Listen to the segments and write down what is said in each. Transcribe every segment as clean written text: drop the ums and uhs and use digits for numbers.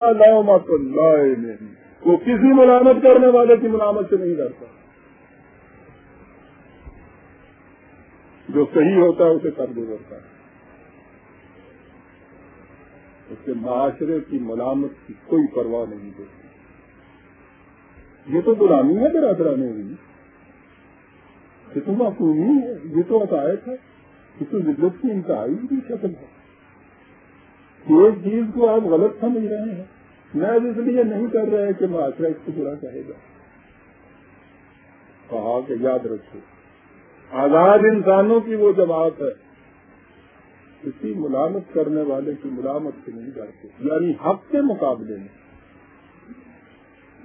علامت اللہ نے وہ کسی ملامت کرنے والے کی ملامت سے نہیں ڈرتا. جو صحیح ہوتا ہے اسے کر گزرتا ہے. اس کے معاشرے کی ملامت کی کوئی پرواہ نہیں ہوتی. یہ تو غلامی ہے برادران ہوئی, یہ تو معصومی ہے, یہ تو عقائد ہے, یہ تو ذلت کی انتہائی کی شکل ہے. ایک چیز کو آپ غلط سمجھ رہے ہیں, میں اس لیے نہیں کر رہے کہ معاشرہ اس کو برا کہے گا. کہا کہ یاد رکھو آزاد انسانوں کی وہ جماعت ہے کسی ملامت کرنے والے کی ملامت سے نہیں ڈرتے. یعنی حق کے مقابلے میں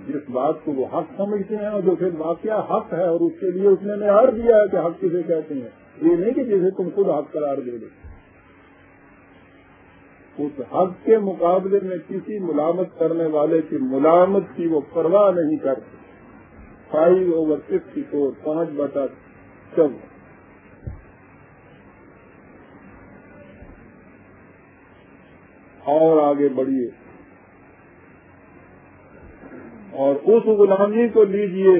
جس بات کو وہ حق سمجھتے ہیں اور جو پھر واقعہ حق ہے اور اس کے لیے اس نے معیار دیا ہے کہ حق کسے کہتے ہیں, یہ نہیں کہ جسے تم خود حق قرار دے دو. اس حق کے مقابلے میں کسی ملامت کرنے والے کی ملامت کی وہ پرواہ نہیں کرتے. 5/64 5/14. اور آگے بڑھیے اور اس غلامی کو لیجئے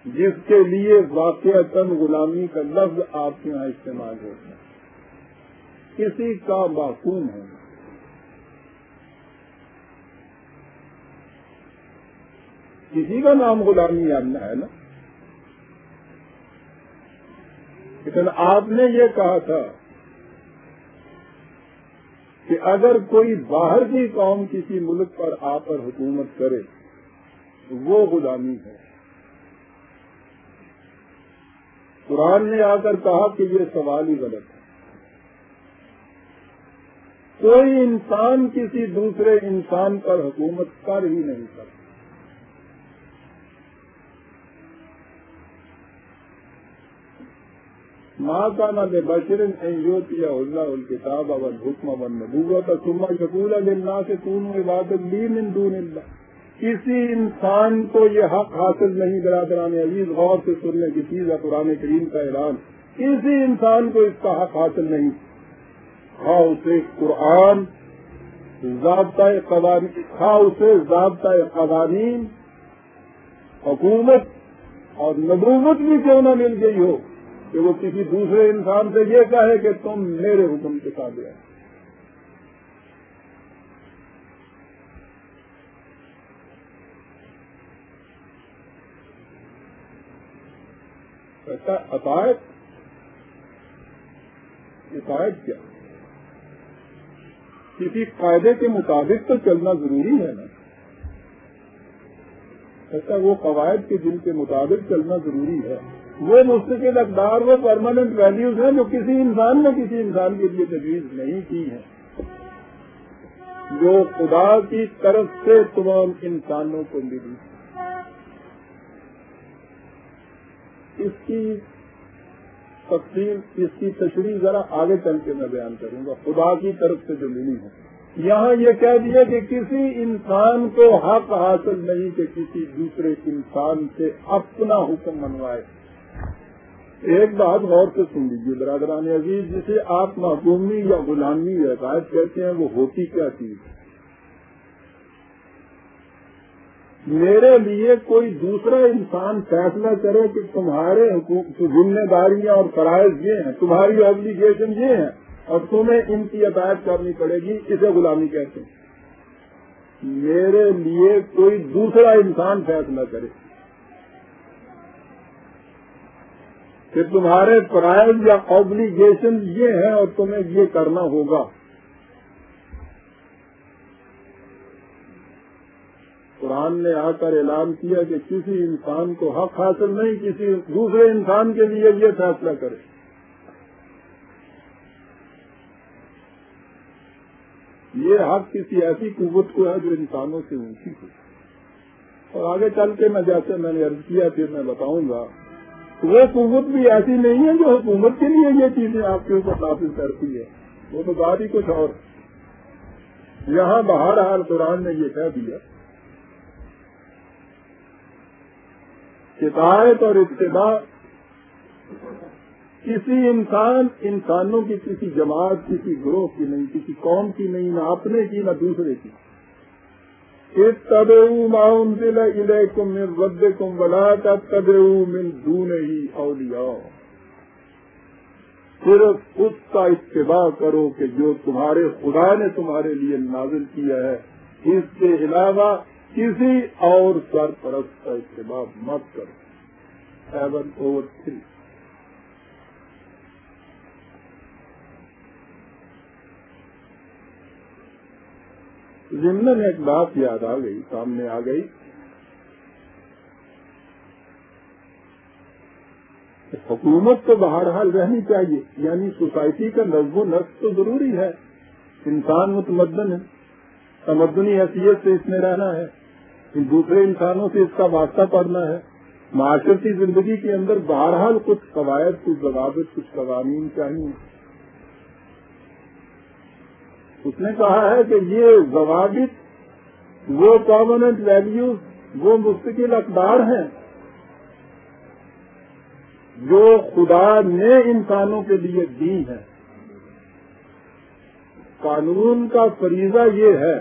جس کے لیے واقعتاً غلامی کا لفظ آپ کے یہاں استعمال ہوتا ہے. کسی کا معصوم ہے, کسی کا نام غلامی آنا ہے نا. لیکن آپ نے یہ کہا تھا کہ اگر کوئی باہر کی قوم کسی ملک پر آ کر حکومت کرے وہ غلامی ہے. قرآن نے آ کر کہا کہ یہ سوال ہی غلط ہے. کوئی انسان کسی دوسرے انسان پر حکومت کر ہی نہیں سکتا. ماں کا نہ بشر یؤتیہ اللہ الکتاب والحکم والنبوۃ ثم یقول للناس کونوا عبادا لی من دون اللہ. کسی انسان کو یہ حق حاصل نہیں. برادران عزیز غور سے سننے کی چیز ہے قرآن کریم کا اعلان. کسی انسان کو اس کا حق حاصل نہیں. ہاں اسے قرآن ضابطۂ قوانین, ہاں اسے ضابطۂ قوانین حکومت اور نبوت بھی کیوں نہ مل گئی ہو کہ وہ کسی دوسرے انسان سے یہ کہے کہ تم میرے حکم کے تابع ہو. ایسا عقائد کیا کسی قاعدے کے مطابق تو چلنا ضروری ہے نا. ایسا وہ قواعد کے جن کے مطابق چلنا ضروری ہے, وہ مستقل اقدار, وہ پرماننٹ ویلیوز ہیں جو کسی انسان نے کسی انسان کے لیے تجویز نہیں کی ہے, جو خدا کی طرف سے تمام انسانوں کو ملی. اس کی تفصیل, اس کی تشریح ذرا آگے چل کے میں بیان کروں گا. خدا کی طرف سے جو ملی ہے, یہاں یہ کہہ دیا کہ کسی انسان کو حق حاصل نہیں کہ کسی دوسرے انسان سے اپنا حکم منوائے. ایک بات غور سے سن لیجیے برادران عزیز, جسے آپ معصومی یا غلامی یا عقائد کہتے ہیں وہ ہوتی کیا چیز ہے؟ میرے لیے کوئی دوسرا انسان فیصلہ کرے کہ تمہارے حقوق ذمہ داریاں اور فرائض یہ ہیں, تمہاری آبلیگیشن یہ ہیں اور تمہیں ان کی اطاعت کرنی پڑے گی, اسے غلامی کہتے ہیں. میرے لیے کوئی دوسرا انسان فیصلہ کرے کہ تمہارے فرائض یا آبلیگیشن یہ ہیں اور تمہیں یہ کرنا ہوگا. قرآن نے آ کر اعلان کیا کہ کسی انسان کو حق حاصل نہیں کسی دوسرے انسان کے لیے یہ فیصلہ کرے. یہ حق کسی ایسی قوت کو ہے جو انسانوں سے اونچی ہو. اور آگے چل کے میں جیسے میں نے عرض کیا پھر میں بتاؤں گا, وہ قوت بھی ایسی نہیں ہے جو حکومت کے لیے یہ چیزیں آپ کے اوپر نافذ کرتی ہے, وہ تو بات ہی کچھ اور. یہاں بہرحال قرآن نے یہ کہہ دیا اطاعت اور اتباع کسی انسانوں کی کسی جماعت کسی گروہ کی نہیں، کسی قوم کی نہیں، نہ اپنے کی نہ دوسرے کی. اتبعوا ما انزل الیکم من ربکم ولا تتبعوا من دونہ اولیاء. صرف اس کا اتباع کرو کہ جو تمہارے خدا نے تمہارے لیے نازل کیا ہے، اس کے علاوہ کسی اور سرپرست کا اتباع مت کرو. 7/3. ضمن ایک بات یاد آ گئی، سامنے آ گئی. حکومت تو بہرحال رہنی چاہیے، یعنی سوسائٹی کا نظم و نسق تو ضروری ہے. انسان متمدن ہے، تمدنی حیثیت سے اس میں رہنا ہے، دوسرے انسانوں سے اس کا واسطہ پڑنا ہے. معاشرتی زندگی کے اندر بہرحال کچھ قواعد، کچھ ضوابط، کچھ قوانین چاہیے. اس نے کہا ہے کہ یہ ضوابط وہ پرماننٹ ویلیوز، وہ مستقل اقدار ہیں جو خدا نے انسانوں کے لیے دی ہیں. قانون کا فریضہ یہ ہے،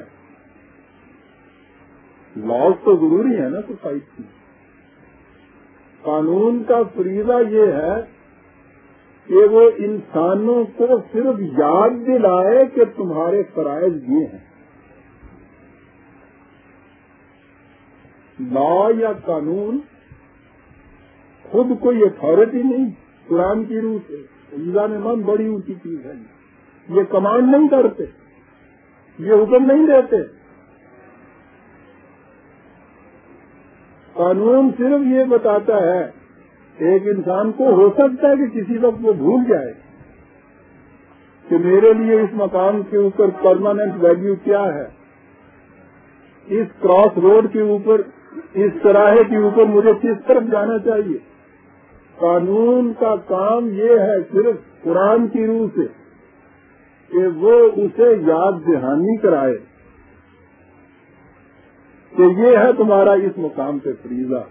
لاز تو ضروری ہے نا سوسائٹی میں. قانون کا فریضہ یہ ہے کہ وہ انسانوں کو صرف یاد دلائے کہ تمہارے فرائض یہ ہیں. لا یا قانون خود کوئی اتھارٹی نہیں، قرآن کی روح سے فریضہ میں من بڑی اونچی چیز ہے. یہ کمانڈ نہیں کرتے، یہ حکم نہیں دیتے. قانون صرف یہ بتاتا ہے، ایک انسان کو ہو سکتا ہے کہ کسی وقت وہ بھول جائے کہ میرے لیے اس مقام کے اوپر پرماننٹ ویلیو کیا ہے، اس کراس روڈ کے اوپر، اس چراہے کے اوپر مجھے کس طرف جانا چاہیے. قانون کا کام یہ ہے صرف قرآن کی روح سے کہ وہ اسے یاد دہانی کرائے کہ یہ ہے تمہارا اس مقام پہ فریضہ.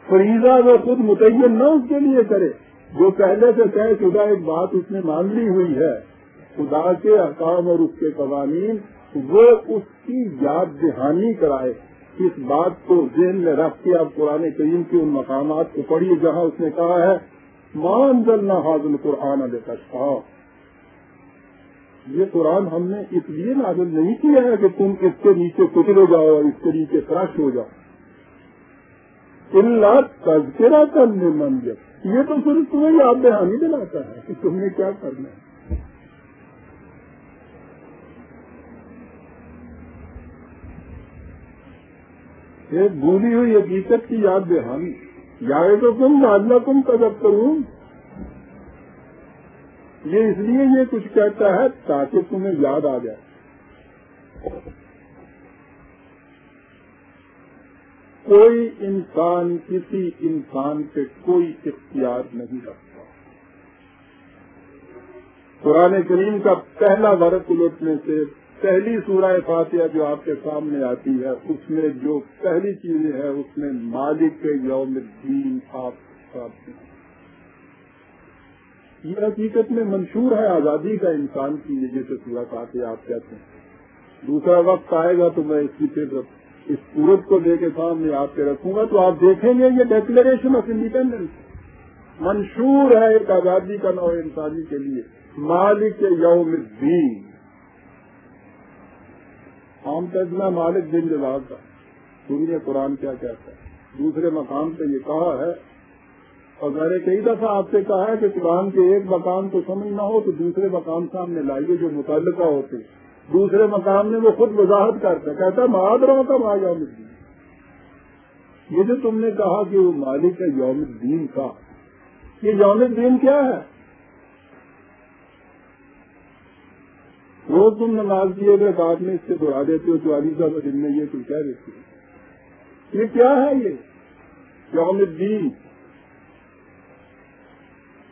فریضہ وہ خود متعین نہ اس کے لیے کرے، جو پہلے سے طے شدہ ایک بات اس نے مان لی ہوئی ہے، خدا کے احکام اور اس کے قوانین، وہ اس کی یاد دہانی کرائے. اس بات کو ذہن میں رکھ کے آپ قرآن کریم کے ان مقامات کو پڑھیے جہاں اس نے کہا ہے ما انزلنا ھذا القرآن لتشقى. یہ قرآن ہم نے اس لیے نازل نہیں کیا ہے کہ تم اس کے نیچے کچلے جاؤ اور اس کے نیچے تراش ہو جاؤ. الا تذکرۃ لمن یخشی. یہ تو صرف تمہیں یاد دہانی دلاتا ہے کہ تم نے کیا کرنا ہے. ایک بھولی ہوئی حقیقت کی یاد دہانی. یا تو تم لعلکم تذکرون. یہ اس لیے یہ کچھ کہتا ہے تاکہ تمہیں یاد آ جائے. کوئی انسان کسی انسان پہ کوئی اختیار نہیں رکھتا. قرآن کریم کا پہلا ورق الٹنے سے پہلی سورہ فاتحہ جو آپ کے سامنے آتی ہے، اس میں جو پہلی چیزیں ہیں اس میں مالک یوم الدین آپ. یہ حقیقت میں منشور ہے آزادی کا انسان کی، جیسے سورہ فاتحہ آپ کہتے ہیں. دوسرا وقت آئے گا تو میں اس کی پھر اس صورت کو لے کے سامنے آپ کے رکھوں گا تو آپ دیکھیں گے یہ ڈیکلریشن آف انڈیپینڈنس منشور ہے ایک آزادی کا نوع انسانی کے لیے. مالک یوم الدین. عام ترجمہ مالک دن جزا کا. سنیے قرآن کیا کہتا ہے. دوسرے مقام پہ یہ کہا ہے، اور میں نے کئی دفعہ آپ سے کہا ہے کہ قرآن کے ایک مقام کو سمجھ نہ ہو تو دوسرے مقام سامنے لائیے جو متعلقہ ہوتے. دوسرے مقام میں وہ خود وضاحت کرتا ہے، کہتا ہے معادروں کا ما یوم الدین. یہ جو تم نے کہا کہ وہ مالک ہے یوم الدین کا، یہ یوم الدین کیا ہے؟ روز تم نماز کی اگر بعد میں اس سے دہرا دیتے ہو 44 دن میں یہ تم کہہ دیتے ہو. یہ کیا ہے؟ یہ یوم الدین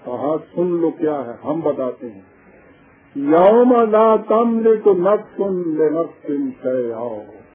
کہا سن لو کیا ہے، ہم بتاتے ہیں. یوم لا تملک نفس لنفس شیئا.